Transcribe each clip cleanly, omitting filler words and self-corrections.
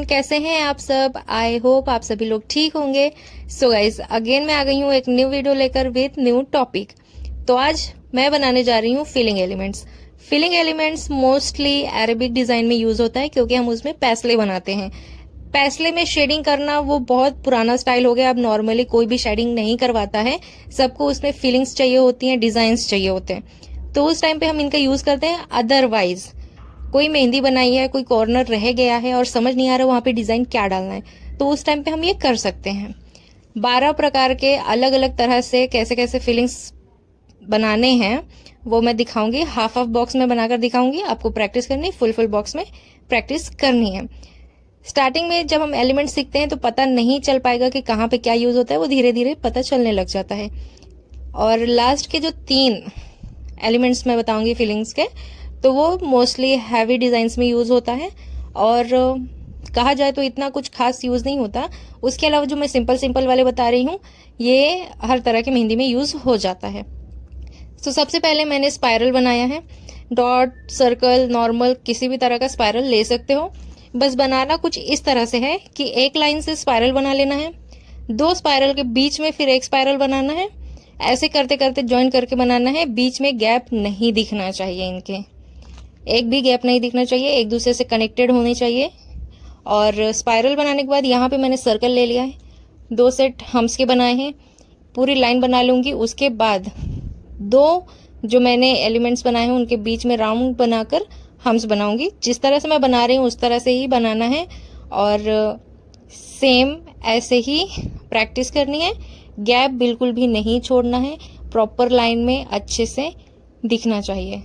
Everyone, कैसे हैं आप सब। आई होप आप सभी लोग ठीक होंगे। सो गाइज, अगेन मैं आ गई हूँ एक न्यू वीडियो लेकर विद न्यू टॉपिक। तो आज मैं बनाने जा रही हूँ filling elements. Filling elements mostly Arabic design में यूज होता है क्योंकि हम उसमें पैसले बनाते हैं। पैसले में शेडिंग करना वो बहुत पुराना स्टाइल हो गया। अब नॉर्मली कोई भी शेडिंग नहीं करवाता है, सबको उसमें फीलिंग्स चाहिए होती हैं, डिजाइन्स चाहिए होते हैं। तो उस टाइम पे हम इनका यूज करते हैं। अदरवाइज कोई मेहंदी बनाई है, कोई कॉर्नर रह गया है और समझ नहीं आ रहा वहां पे डिजाइन क्या डालना है, तो उस टाइम पे हम ये कर सकते हैं। 12 प्रकार के अलग अलग तरह से कैसे कैसे फीलिंग्स बनाने हैं वो मैं दिखाऊंगी। हाफ हाफ बॉक्स में बनाकर दिखाऊंगी। आपको प्रैक्टिस करनी है, फुल फुल बॉक्स में प्रैक्टिस करनी है। स्टार्टिंग में जब हम एलिमेंट सीखते हैं तो पता नहीं चल पाएगा कि कहाँ पे क्या यूज होता है, वो धीरे धीरे पता चलने लग जाता है। और लास्ट के जो 3 एलिमेंट्स मैं बताऊंगी फीलिंग्स के, तो वो मोस्टली हैवी डिजाइन्स में यूज होता है और कहा जाए तो इतना कुछ खास यूज नहीं होता। उसके अलावा जो मैं सिंपल सिंपल वाले बता रही हूँ ये हर तरह के मेहंदी में यूज हो जाता है। तो सबसे पहले मैंने स्पाइरल बनाया है। डॉट, सर्कल, नॉर्मल किसी भी तरह का स्पाइरल ले सकते हो। बस बनाना कुछ इस तरह से है कि एक लाइन से स्पाइरल बना लेना है, 2 स्पाइरल के बीच में फिर एक स्पाइरल बनाना है। ऐसे करते करते ज्वाइन करके बनाना है। बीच में गैप नहीं दिखना चाहिए, इनके एक भी गैप नहीं दिखना चाहिए, एक दूसरे से कनेक्टेड होने चाहिए। और स्पाइरल बनाने के बाद यहाँ पे मैंने सर्कल ले लिया है, 2 सेट हम्स के बनाए हैं। पूरी लाइन बना लूंगी। उसके बाद 2 जो मैंने एलिमेंट्स बनाए हैं उनके बीच में राउंड बनाकर हम्स बनाऊंगी। जिस तरह से मैं बना रही हूँ उस तरह से ही बनाना है और सेम ऐसे ही प्रैक्टिस करनी है। गैप बिल्कुल भी नहीं छोड़ना है, प्रॉपर लाइन में अच्छे से दिखना चाहिए।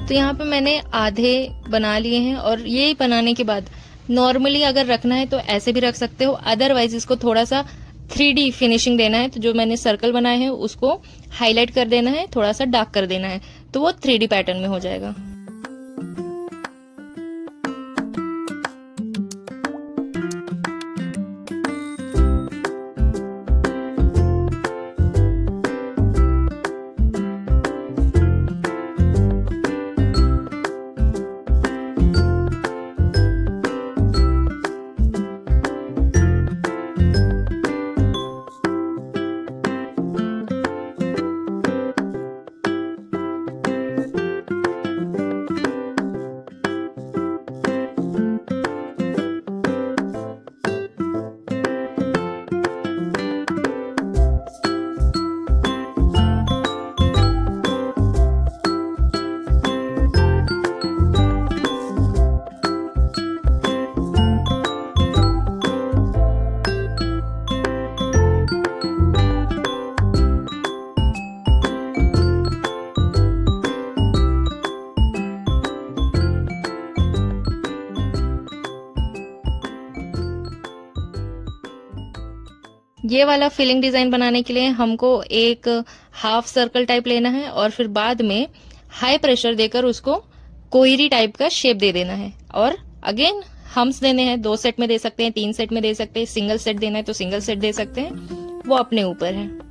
तो यहाँ पे मैंने आधे बना लिए हैं और ये बनाने के बाद नॉर्मली अगर रखना है तो ऐसे भी रख सकते हो। अदरवाइज इसको थोड़ा सा 3D फिनिशिंग देना है तो जो मैंने सर्कल बनाए हैं उसको हाईलाइट कर देना है, थोड़ा सा डार्क कर देना है, तो वो 3D पैटर्न में हो जाएगा। ये वाला फिलिंग डिजाइन बनाने के लिए हमको एक हाफ सर्कल टाइप लेना है और फिर बाद में हाई प्रेशर देकर उसको कोहरी टाइप का शेप दे देना है। और अगेन हम्स देने हैं, 2 सेट में दे सकते हैं, 3 सेट में दे सकते हैं, सिंगल सेट देना है तो सिंगल सेट दे सकते हैं, वो अपने ऊपर है।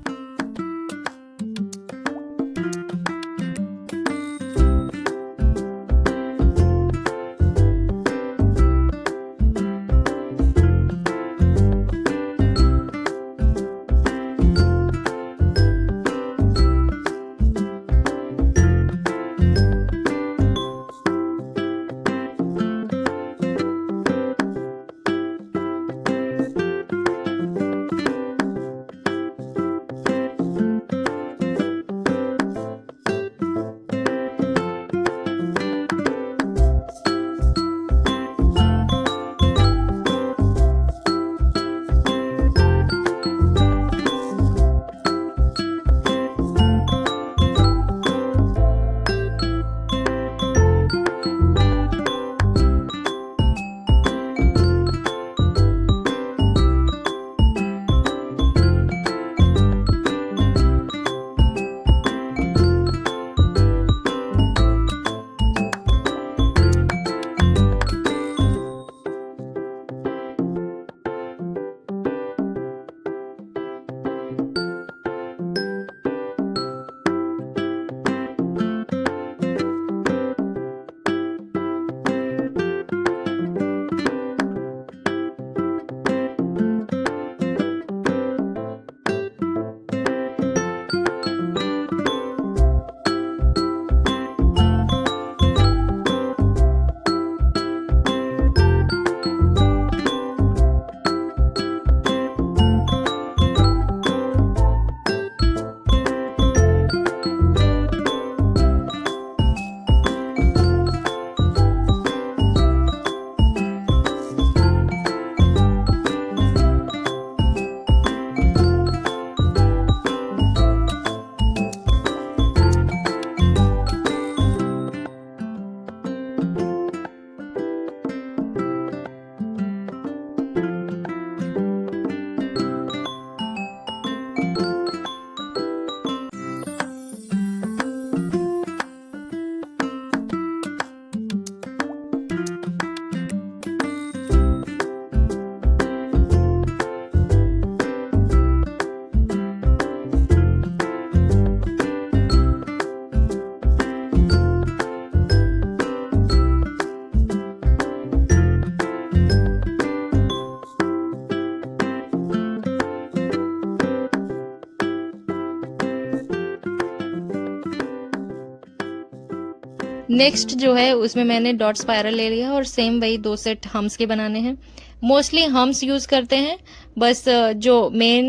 नेक्स्ट जो है उसमें मैंने डॉट स्पायरल ले लिया और सेम वही 2 सेट हम्स के बनाने हैं। मोस्टली हम्स यूज करते हैं, बस जो मेन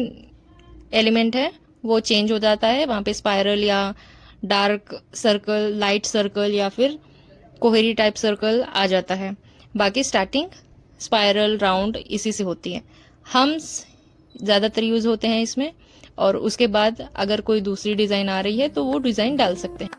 एलिमेंट है वो चेंज हो जाता है, वहां पे स्पायरल या डार्क सर्कल, लाइट सर्कल या फिर कोहरी टाइप सर्कल आ जाता है। बाकी स्टार्टिंग स्पायरल, राउंड इसी से होती है। हम्स ज्यादातर यूज होते हैं इसमें, और उसके बाद अगर कोई दूसरी डिजाइन आ रही है तो वो डिजाइन डाल सकते हैं।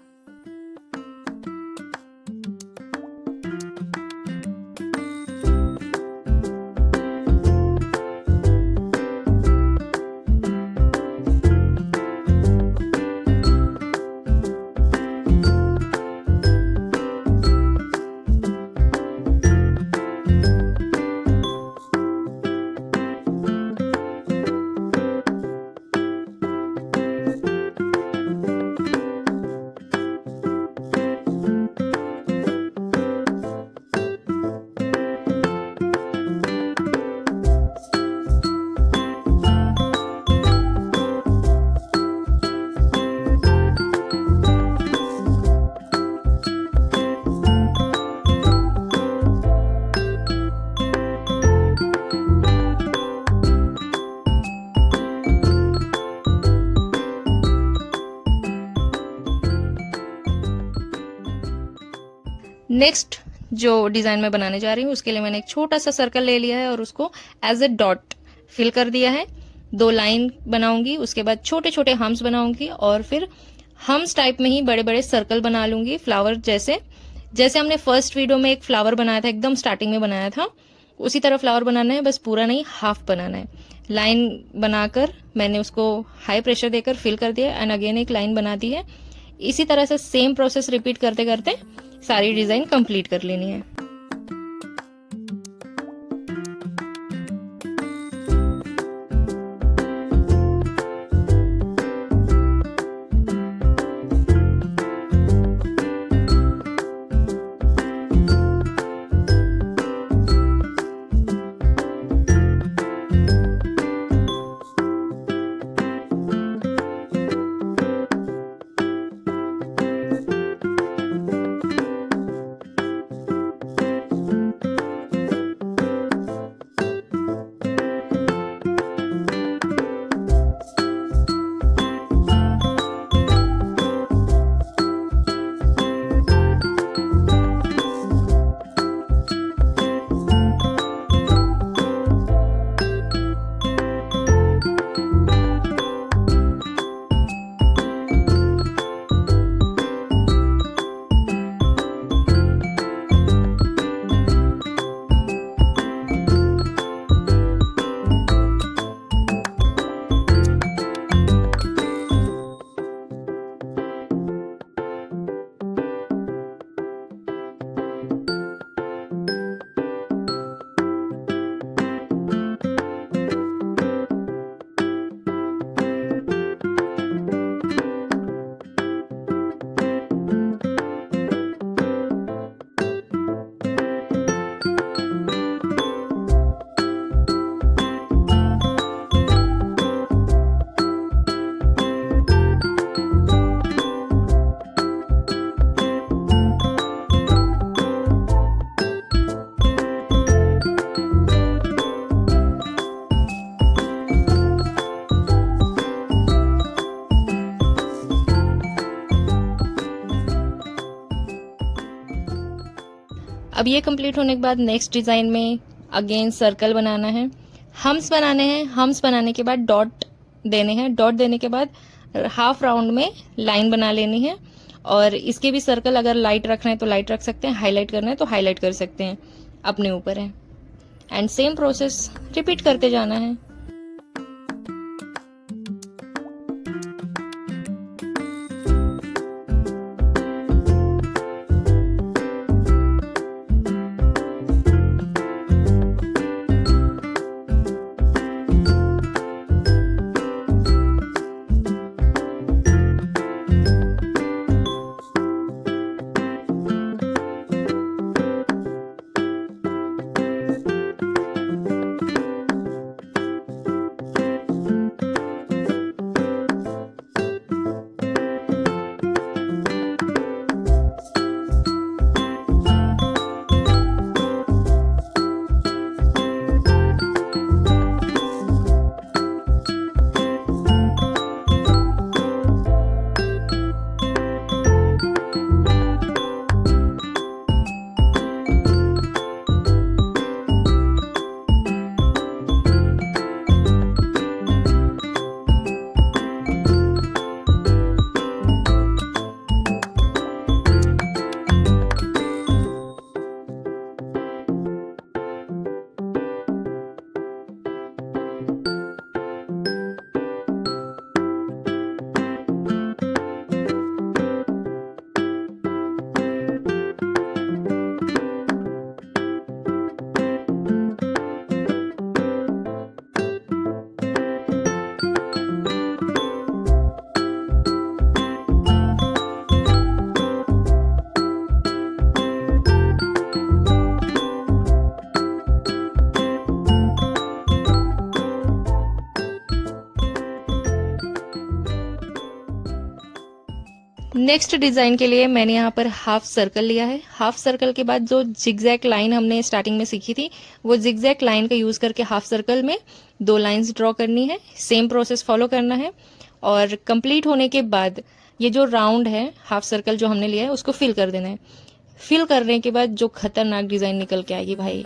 नेक्स्ट जो डिजाइन मैं बनाने जा रही हूँ उसके लिए मैंने एक छोटा सा सर्कल ले लिया है और उसको एज ए डॉट फिल कर दिया है। 2 लाइन बनाऊंगी, उसके बाद छोटे छोटे हम्स बनाऊंगी और फिर हम्स टाइप में ही बड़े बड़े सर्कल बना लूंगी, फ्लावर जैसे। जैसे हमने फर्स्ट वीडियो में एक फ्लावर बनाया था, एकदम स्टार्टिंग में बनाया था, उसी तरह फ्लावर बनाना है, बस पूरा नहीं, हाफ बनाना है। लाइन बनाकर मैंने उसको हाई प्रेशर देकर फिल कर दिया एंड अगेन एक लाइन बना दी है। इसी तरह से सेम प्रोसेस रिपीट करते करते सारी डिज़ाइन कंप्लीट कर लेनी है। अब ये कंप्लीट होने के बाद नेक्स्ट डिज़ाइन में अगेन सर्कल बनाना है, हम्स बनाने हैं। हम्स बनाने के बाद डॉट देने हैं। डॉट देने के बाद हाफ राउंड में लाइन बना लेनी है। और इसके भी सर्कल अगर लाइट रखना है तो लाइट रख सकते हैं, हाईलाइट करना है तो हाईलाइट कर सकते हैं, अपने ऊपर है। एंड सेम प्रोसेस रिपीट करते जाना है। नेक्स्ट डिज़ाइन के लिए मैंने यहाँ पर हाफ सर्कल लिया है। हाफ सर्कल के बाद जो जिगजैग लाइन हमने स्टार्टिंग में सीखी थी, वो जिगजैग लाइन का यूज़ करके हाफ सर्कल में 2 लाइंस ड्रॉ करनी है। सेम प्रोसेस फॉलो करना है। और कंप्लीट होने के बाद ये जो राउंड है हाफ सर्कल जो हमने लिया है उसको फिल कर देना है। फिल करने के बाद जो खतरनाक डिज़ाइन निकल के आएगी भाई।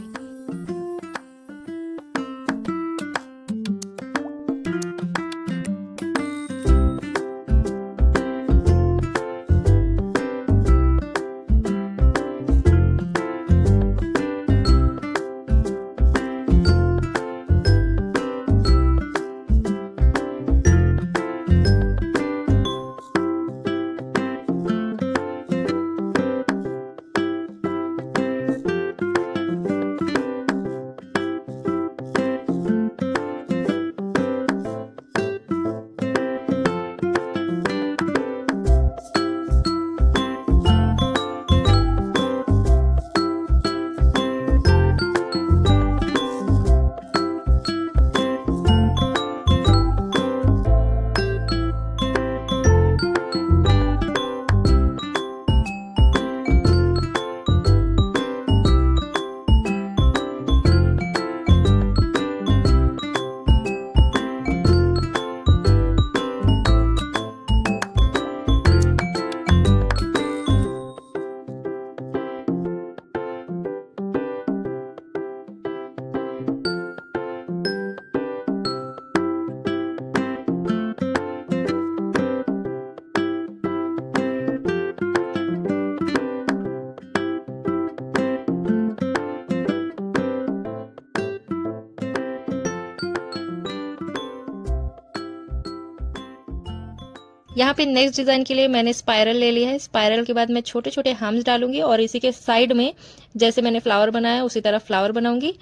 यहाँ पे नेक्स्ट डिजाइन के लिए मैंने स्पाइरल ले लिया है। स्पाइरल के बाद मैं छोटे छोटे हम्स डालूंगी और इसी के साइड में जैसे मैंने फ्लावर बनाया उसी तरह फ्लावर बनाऊंगी।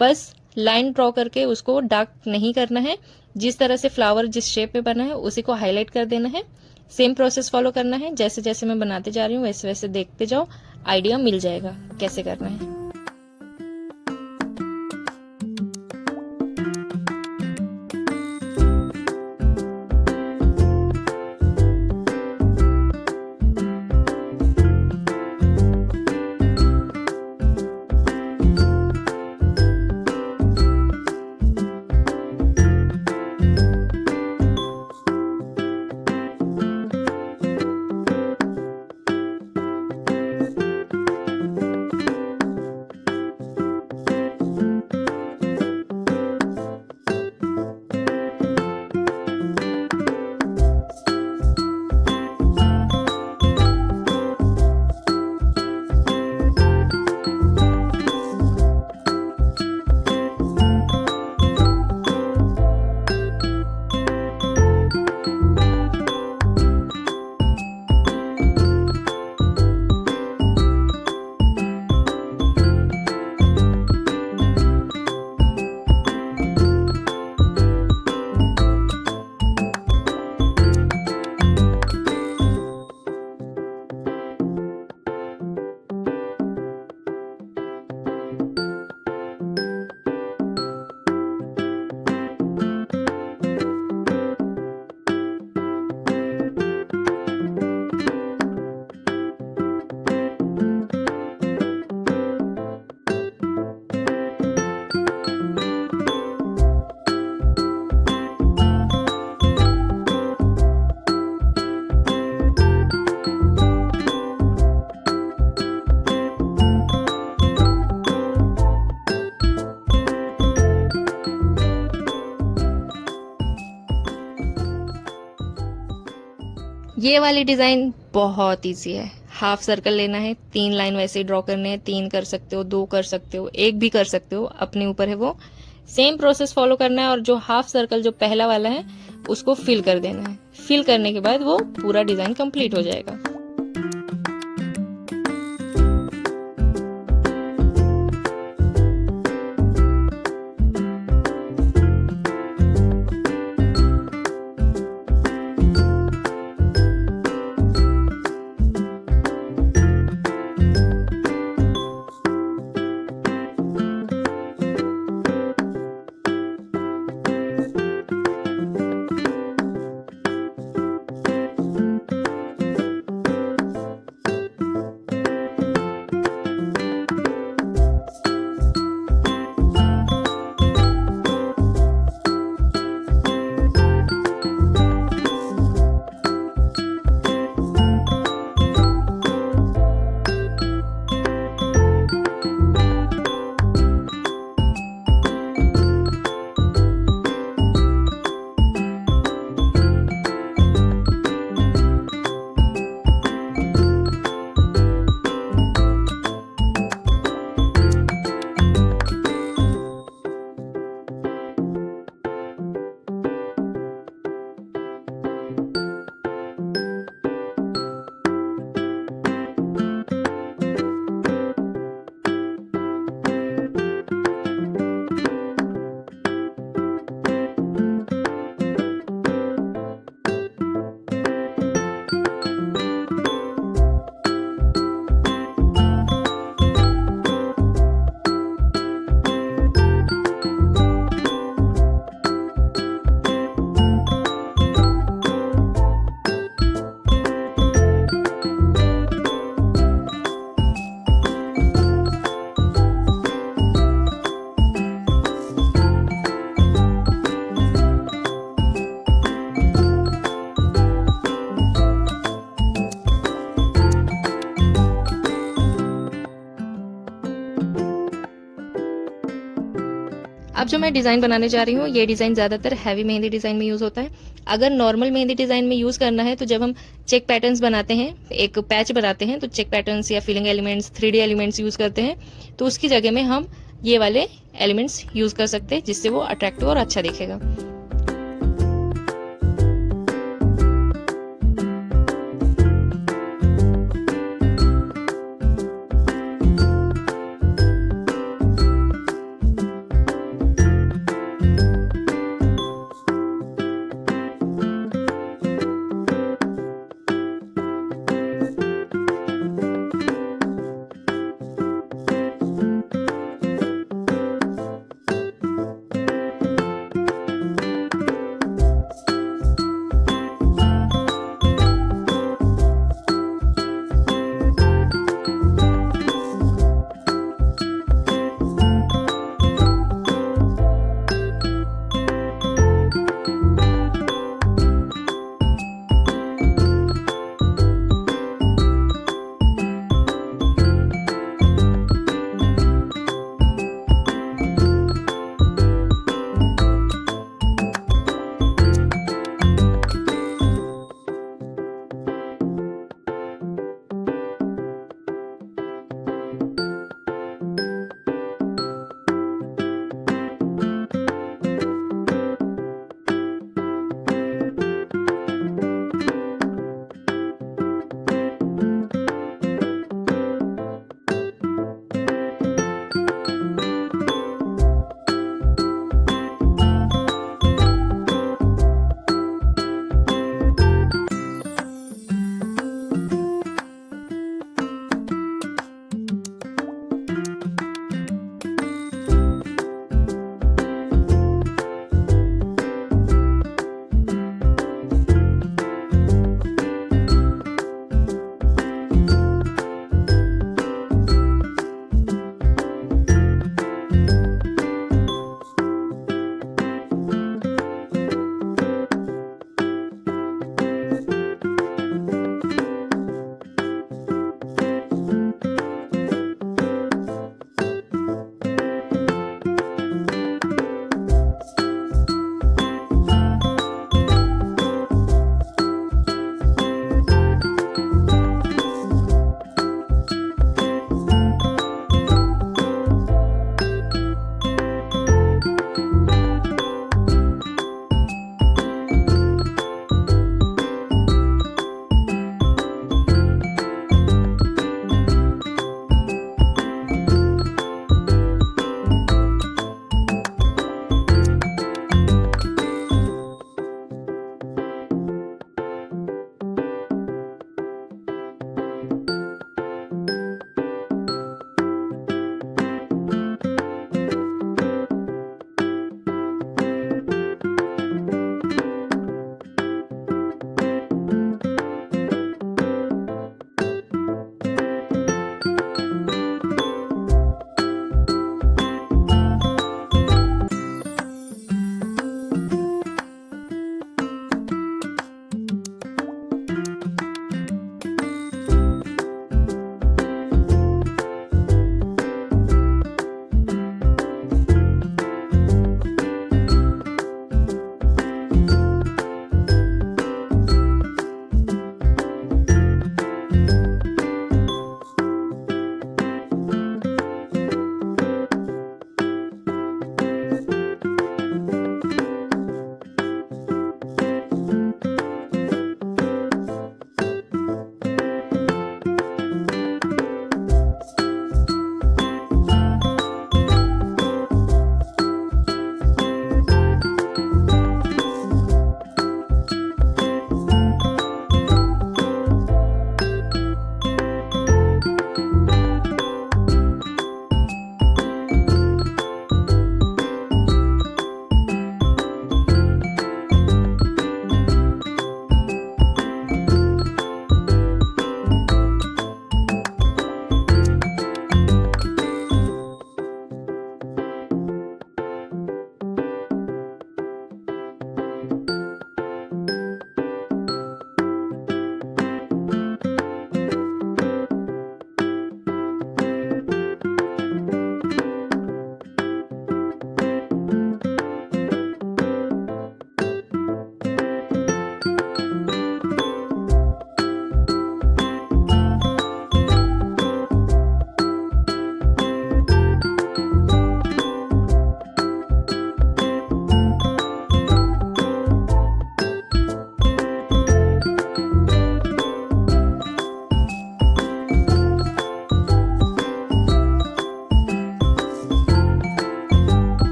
बस लाइन ड्रॉ करके उसको डार्क नहीं करना है, जिस तरह से फ्लावर जिस शेप में बना है उसी को हाईलाइट कर देना है। सेम प्रोसेस फॉलो करना है, जैसे जैसे मैं बनाते जा रही हूँ वैसे वैसे देखते जाओ, आइडिया मिल जाएगा कैसे करना है। ये वाली डिजाइन बहुत इजी है। हाफ सर्कल लेना है, 3 लाइन वैसे ही ड्रॉ करने हैं। 3 कर सकते हो, 2 कर सकते हो, 1 भी कर सकते हो, अपने ऊपर है वो। सेम प्रोसेस फॉलो करना है और जो हाफ सर्कल जो पहला वाला है उसको फिल कर देना है। फिल करने के बाद वो पूरा डिजाइन कंप्लीट हो जाएगा। अब जो मैं डिज़ाइन बनाने जा रही हूँ ये डिज़ाइन ज़्यादातर हैवी मेहंदी डिज़ाइन में यूज़ होता है। अगर नॉर्मल मेहंदी डिज़ाइन में यूज़ करना है तो जब हम चेक पैटर्न्स बनाते हैं, एक पैच बनाते हैं, तो चेक पैटर्न्स या filling elements 3D elements use करते हैं, तो उसकी जगह में हम ये वाले एलिमेंट्स यूज़ कर सकते हैं जिससे वो अट्रैक्टिव और अच्छा दिखेगा।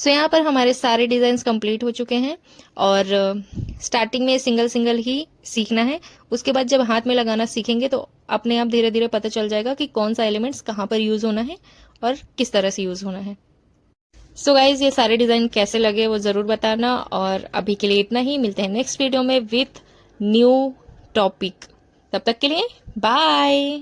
सो यहाँ पर हमारे सारे डिजाइन कंप्लीट हो चुके हैं और स्टार्टिंग में सिंगल सिंगल ही सीखना है। उसके बाद जब हाथ में लगाना सीखेंगे तो अपने आप धीरे धीरे पता चल जाएगा कि कौन सा एलिमेंट्स कहाँ पर यूज होना है और किस तरह से यूज होना है। सो गाइज ये सारे डिजाइन कैसे लगे वो जरूर बताना, और अभी के लिए इतना ही। मिलते हैं नेक्स्ट वीडियो में विथ न्यू टॉपिक। तब तक के लिए बाय।